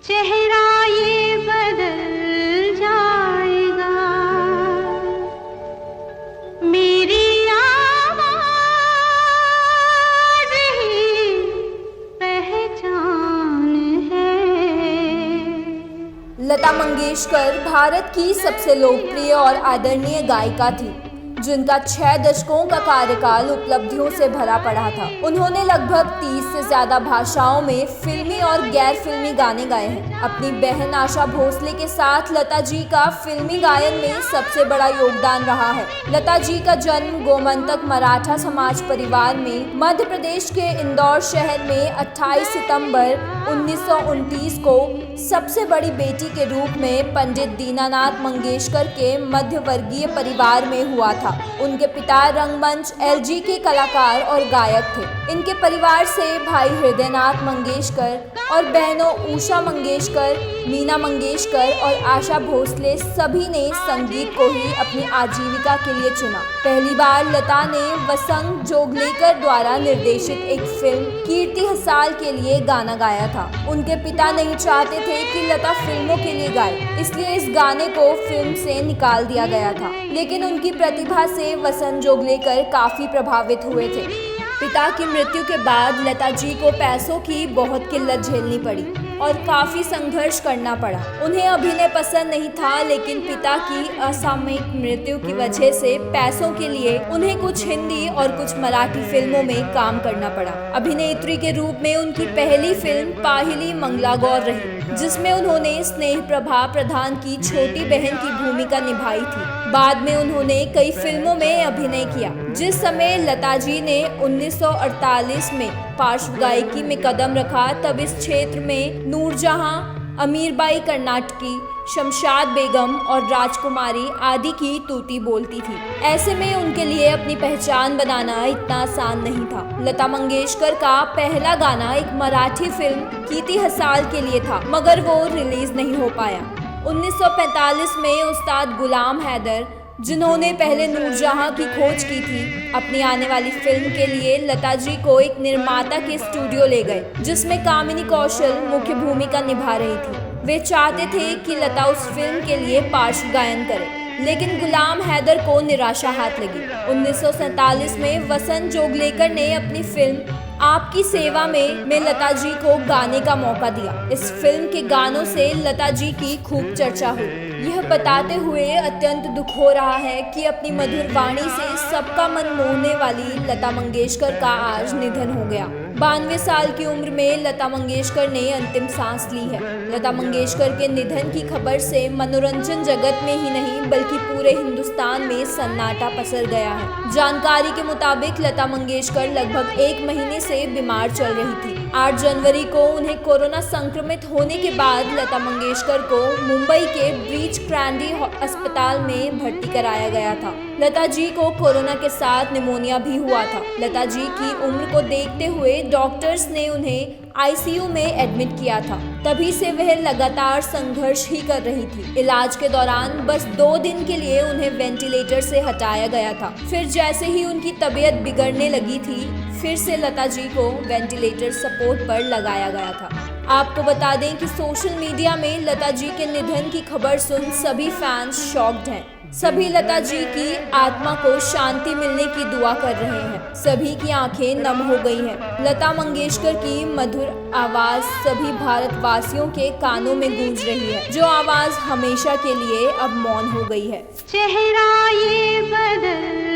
चेहरा ये बदल जाएगा, मेरी आवाज़ ही पहचान है। लता मंगेशकर भारत की सबसे लोकप्रिय और आदरणीय गायिका थी, जिनका 6 दशकों का कार्यकाल उपलब्धियों से भरा पड़ा था। उन्होंने लगभग 30 से ज्यादा भाषाओं में फिल्मी और गैर फिल्मी गाने गाए हैं। अपनी बहन आशा भोसले के साथ लता जी का फिल्मी गायन में सबसे बड़ा योगदान रहा है। लता जी का जन्म गोमंतक मराठा समाज परिवार में मध्य प्रदेश के इंदौर शहर में 28 सितंबर 1929 को सबसे बड़ी बेटी के रूप में पंडित दीनानाथ मंगेशकर के मध्यवर्गीय परिवार में हुआ था। उनके पिता रंगमंच एलजी के कलाकार और गायक थे। इनके परिवार से भाई हृदयनाथ मंगेशकर और बहनों उषा मंगेशकर, मीना मंगेशकर और आशा भोसले सभी ने संगीत को ही अपनी आजीविका के लिए चुना। पहली बार लता ने वसंत जोगलेकर द्वारा निर्देशित एक फिल्म कीर्ति हसाल के लिए गाना गाया था। उनके पिता नहीं चाहते थे कि लता फिल्मों के लिए गाए, इसलिए इस गाने को फिल्म से निकाल दिया गया था। लेकिन उनकी प्रतिभा से वसंत जोगलेकर काफी प्रभावित हुए थे। पिता की मृत्यु के बाद लता जी को पैसों की बहुत किल्लत झेलनी पड़ी और काफी संघर्ष करना पड़ा। उन्हें अभिनय पसंद नहीं था, लेकिन पिता की असामयिक मृत्यु की वजह से पैसों के लिए उन्हें कुछ हिंदी और कुछ मराठी फिल्मों में काम करना पड़ा। अभिनेत्री के रूप में उनकी पहली फिल्म पाहिली मंगलागौर रही, जिसमें उन्होंने स्नेह प्रभा प्रधान की छोटी बहन की भूमिका निभाई थी। बाद में उन्होंने कई फिल्मों में अभिनय किया। जिस समय लता जी ने 1948 में पार्श्व गायकी में कदम रखा, तब इस क्षेत्र में नूरजहां, अमीरबाई कर्नाटकी, शमशाद बेगम और राजकुमारी आदि की तूती बोलती थी। ऐसे में उनके लिए अपनी पहचान बनाना इतना आसान नहीं था। लता मंगेशकर का पहला गाना एक मराठी फिल्म कीर्ति हसाल के लिए था, मगर वो रिलीज नहीं हो पाया। 1945 में उस्ताद गुलाम हैदर, जिन्होंने पहले नूरजहां की खोज की थी, अपनी आने वाली फिल्म के लिए लता जी को एक निर्माता के स्टूडियो ले गए, जिसमें कामिनी कौशल मुख्य भूमिका निभा रही थी। वे चाहते थे कि लता उस फिल्म के लिए पार्श्व गायन करे, लेकिन गुलाम हैदर को निराशा हाथ लगी। 1947 में वसंत जोगलेकर ने अपनी फिल्म आपकी सेवा में लता जी को गाने का मौका दिया। इस फिल्म के गानों से लता जी की खूब चर्चा हुई। यह बताते हुए अत्यंत दुख हो रहा है कि अपनी मधुर वाणी से सबका मन मोहने वाली लता मंगेशकर का आज निधन हो गया। 92 साल की उम्र में लता मंगेशकर ने अंतिम सांस ली है। लता मंगेशकर के निधन की खबर से मनोरंजन जगत में ही नहीं बल्कि पूरे हिंदुस्तान में सन्नाटा पसर गया है। जानकारी के मुताबिक लता मंगेशकर लगभग 1 महीने से बीमार चल रही थी। 8 जनवरी को उन्हें कोरोना संक्रमित होने के बाद लता मंगेशकर को मुंबई के ब्रीच कैंडी अस्पताल में भर्ती कराया गया था। लता जी को कोरोना के साथ निमोनिया भी हुआ था। लता जी की उम्र को देखते हुए डॉक्टर्स ने उन्हें आईसीयू में एडमिट किया था। तभी से वह लगातार संघर्ष ही कर रही थी। इलाज के दौरान बस 2 दिन के लिए उन्हें वेंटिलेटर से हटाया गया था। फिर जैसे ही उनकी तबीयत बिगड़ने लगी थी, फिर से लता जी को वेंटिलेटर सपोर्ट पर लगाया गया था। आपको बता दें कि सोशल मीडिया में लता जी के निधन की खबर सुन सभी फैंस शॉक्ड हैं। सभी लता जी की आत्मा को शांति मिलने की दुआ कर रहे हैं। सभी की आंखें नम हो गई हैं। लता मंगेशकर की मधुर आवाज सभी भारतवासियों के कानों में गूंज रही है, जो आवाज हमेशा के लिए अब मौन हो गई है। चेहरा ये बदल